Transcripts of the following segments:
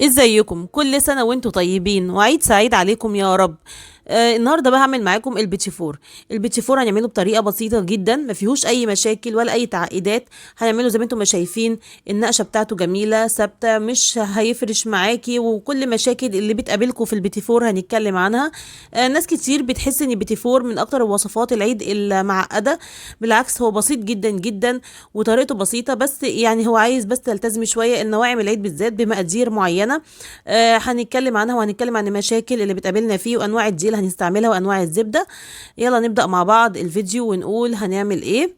ازيكم؟ كل سنة وانتم طيبين وعيد سعيد عليكم يا رب. النهارده بقى هعمل معاكم البيتي فور. البيتي فور هنعمله بطريقه بسيطه جدا، ما فيهوش اي مشاكل ولا اي تعقيدات. هنعمله زي ما انتم ما شايفين، النقشه بتاعته جميله ثابته، مش هيفرش معاكي، وكل مشاكل اللي بتقابلكم في البيتي فور هنتكلم عنها. ناس كتير بتحس ان البيتي فور من اكتر وصفات العيد المعقده. بالعكس، هو بسيط جدا جدا وطريقته بسيطه، بس يعني هو عايز بس تلتزمي شويه النواعم العيد بالذات بمقادير معينه. هنتكلم عنها، وهنتكلم عن المشاكل اللي بتقابلنا فيه وانواع الدقيق اللي هنستعملها وانواع الزبده. يلا نبدا مع بعض الفيديو ونقول هنعمل ايه.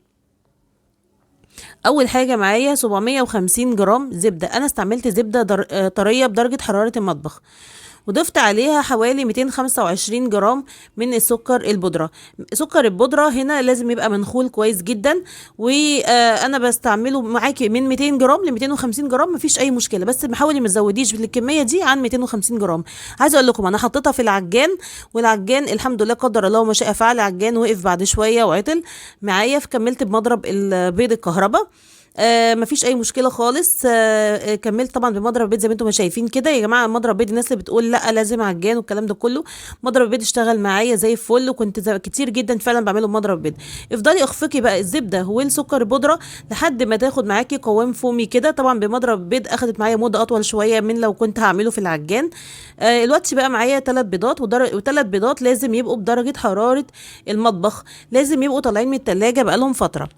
اول حاجه معايا 750 جرام زبده. انا استعملت زبده طريه بدرجه حراره المطبخ، وضفت عليها حوالي 225 جرام من السكر البودرة. سكر البودرة هنا لازم يبقى منخول كويس جدا، وانا بستعمله معاكي من 200 جرام ل 250 جرام، مفيش اي مشكلة، بس حاولي ما تزوديش الكمية دي عن 250 جرام. عايزة اقول لكم انا حطيتها في العجان، والعجان الحمد لله قدر الله ما شاء فعل، العجان وقف بعد شوية وعطل معايا، فكملت بمضرب البيض الكهرباء. مفيش اي مشكله خالص. كملت طبعا بمضرب البيض زي ما انتم ما شايفين كده يا جماعه. مضرب البيض، الناس اللي بتقول لا لازم عجان والكلام ده كله، مضرب البيض اشتغل معايا زي الفل، وكنت كتير جدا فعلا بعمله بمضرب البيض. افضلي اخفقي بقى الزبده والسكر البودره لحد ما تاخد معاكي قوام فومي كده. طبعا بمضرب البيض اخدت معايا مده اطول شويه من لو كنت هعمله في العجان. الوقت بقى معايا 3 بيضات، وثلاث بيضات لازم يبقوا بدرجه حراره المطبخ، لازم يبقوا طالعين من التلاجة بقالهم فتره.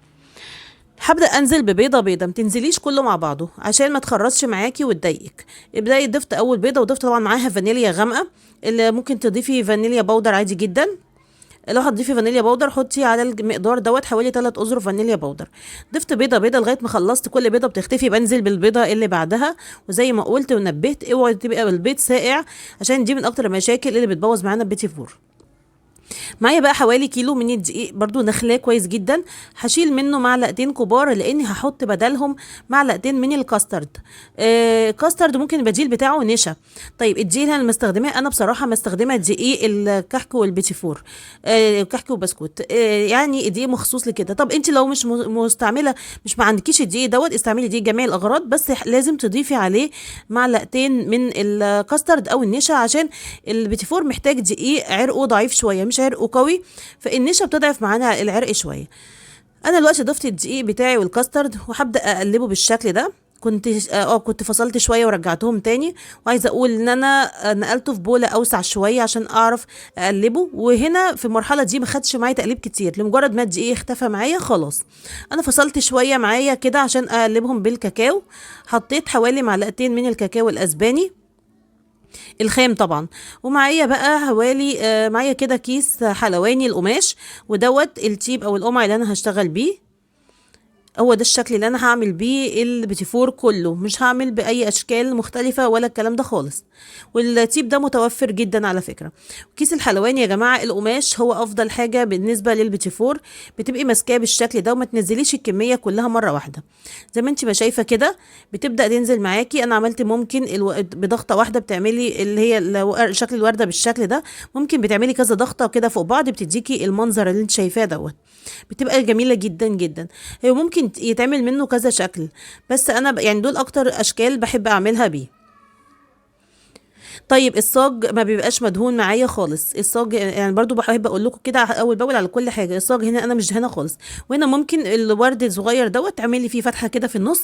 هبدأ انزل ببيضة بيضة، متنزليش كله مع بعضه عشان ما تخرجش معاكي وتضايقك. ابدأي. ضفت اول بيضة، وضفت طبعا معاها فانيليا غامقة، اللي ممكن تضيفي فانيليا بودر عادي جدا. لو هتضيفي فانيليا بودر حطي على المقدار دوت حوالي 3 اظرف فانيليا بودر. ضفت بيضة بيضة لغاية ما خلصت، كل بيضة بتختفي بنزل بالبيضة اللي بعدها. وزي ما قلت ونبهت، اوعي تبقى البيض ساقع، عشان دي من اكتر المشاكل اللي بتبوظ معانا البيتي فور. معايا بقى حوالي كيلو من الدقيق، برضو نخلاه كويس جدا. هشيل منه معلقتين كبار لاني هحط بدلهم معلقتين من الكاسترد. كاسترد ممكن البديل بتاعه نشا. طيب الدقيق اللي انا مستخدماه، انا بصراحه مستخدمه دقيق الكحك والبيتي فور، كحك وبسكوت، يعني دقيق مخصوص لكده. طب انت لو مش مستعمله، مش ما عندكيش الدقيق دوت، استعملي دقيق جميع الاغراض، بس لازم تضيفي عليه معلقتين من الكاسترد او النشا، عشان البيتي فور محتاج دقيق عرقه ضعيف شويه، مش عرقه قوي، فالنشا بتضعف معانا العرق شويه. انا دلوقتي ضفت الدقيق بتاعي والكاسترد، وهبدا اقلبه بالشكل ده. كنت فصلت شويه ورجعتهم تاني، وعايزه اقول ان انا نقلته في بوله اوسع شويه عشان اعرف اقلبه. وهنا في المرحله دي ما خدش معايا تقليب كتير، لمجرد ما الدقيق اختفى معايا خلاص. انا فصلت شويه معايا كده عشان اقلبهم بالكاكاو. حطيت حوالي معلقتين من الكاكاو الاسباني الخام طبعا، ومعايا بقى حوالي معايا كده كيس حلواني القماش، ودوت التيب او القمع اللي انا هشتغل بيه. هو ده الشكل اللي انا هعمل بيه البيتيفور كله، مش هعمل باي اشكال مختلفه ولا الكلام ده خالص. والتيب ده متوفر جدا على فكره. كيس الحلواني يا جماعه القماش هو افضل حاجه بالنسبه للبيتيفور، بتبقي ماسكاه بالشكل ده وما تنزليش الكميه كلها مره واحده. زي ما انت ما شايفه كده بتبدا تنزل معاكي. انا عملت ممكن بضغطه واحده بتعملي اللي هي شكل الورده بالشكل ده، ممكن بتعملي كذا ضغطه كده فوق بعض بتديكي المنظر اللي انت شايفاه دوت، بتبقى جميله جدا جدا. هي ممكن يتعمل منه كذا شكل، بس انا يعني دول اكتر اشكال بحب اعملها بيه. طيب الصاج ما بيبقاش مدهون معايا خالص. الصاج يعني برضو بحب اقول لكم كده اول باول على كل حاجه. الصاج هنا انا مش دهنه خالص، وهنا ممكن الورد الصغير دوت تعملي فيه فتحه كده في النص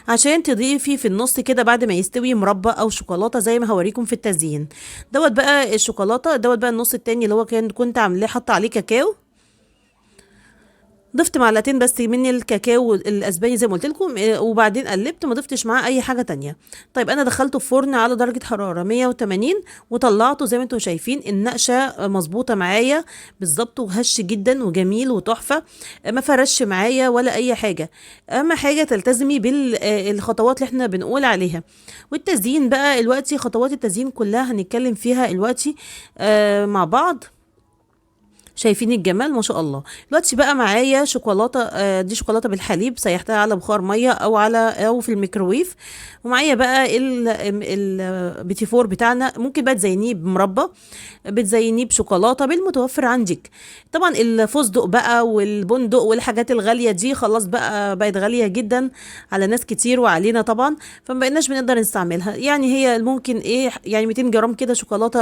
عشان تضيفي في النص كده بعد ما يستوي مربى او شوكولاته زي ما هوريكم في التزيين. دوت بقى الشوكولاته، دوت بقى النص التاني اللي هو كنت عاملاه حاطه عليه كاكاو. ضفت معلقتين بس من الكاكاو الاسباني زي ما قلت لكم، وبعدين قلبت، ما ضفتش معاه اي حاجه تانية. طيب انا دخلته في فرن على درجه حراره 180، وطلعته زي ما انتم شايفين النقشه مظبوطه معايا بالظبط، وهش جدا وجميل وتحفه، ما فرش معايا ولا اي حاجه. اهم حاجه تلتزمي بالخطوات اللي احنا بنقول عليها. والتزيين بقى دلوقتي، خطوات التزيين كلها هنتكلم فيها دلوقتي مع بعض. شايفين الجمال ما شاء الله. دلوقتي بقى معايا شوكولاته، دي شوكولاته بالحليب سيحتها على بخار ميه او في الميكروويف. ومعايا بقى البيتي فور بتاعنا، ممكن بقى تزينيه بمربى، بتزينيه بشوكولاته بالمتوفر عندك. طبعا الفستق بقى والبندق والحاجات الغاليه دي خلاص بقى بقت غاليه جدا على ناس كتير وعلينا طبعا، فما بقيناش بنقدر نستعملها. يعني هي ممكن ايه، يعني 200 جرام كده شوكولاته.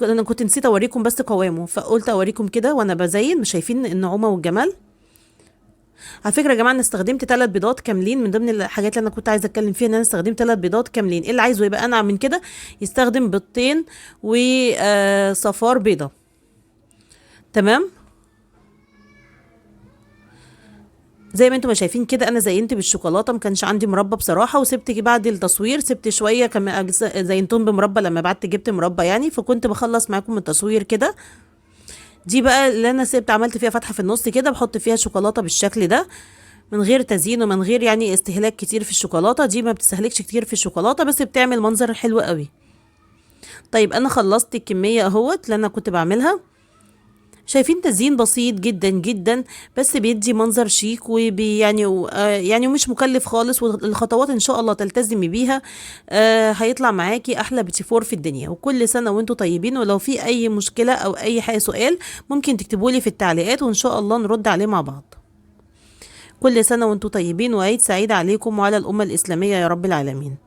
انا كنت نسيت اوريكم بس قوامه، فقلت اوريكم كده وانا بزين. مش شايفين النعومه والجمال؟ على فكره يا جماعه انا استخدمت 3 بيضات كاملين، من ضمن الحاجات اللي انا كنت عايزه اتكلم فيها ان انا استخدمت 3 بيضات كاملين. اللي عايزه يبقى انعم من كده يستخدم بيضتين وصفار بيضه. تمام. زي ما انتم ما شايفين كده انا زينت بالشوكولاته، ما كانش عندي مربى بصراحه، وسبت بعد التصوير سبت شويه كمان زينتهم بمربى لما بعت جبت مربى يعني، فكنت بخلص معاكم التصوير كده. دي بقى اللي انا سبت عملت فيها فتحه في النص كده، بحط فيها شوكولاته بالشكل ده من غير تزيين ومن غير يعني استهلاك كتير في الشوكولاته. دي ما بتستهلكش كتير في الشوكولاته بس بتعمل منظر حلو قوي. طيب انا خلصت الكميه اهوت اللي انا كنت بعملها. شايفين تزيين بسيط جدا جدا، بس بيدي منظر شيك وبي يعني يعني ومش مكلف خالص، والخطوات ان شاء الله تلتزمي بيها هيطلع معاكي احلى بيتي فور في الدنيا. وكل سنه وانتم طيبين، ولو في اي مشكله او اي حاجه سؤال ممكن تكتبوا لي في التعليقات وان شاء الله نرد عليه مع بعض. كل سنه وانتم طيبين، وعيد سعيد عليكم وعلى الامه الاسلاميه يا رب العالمين.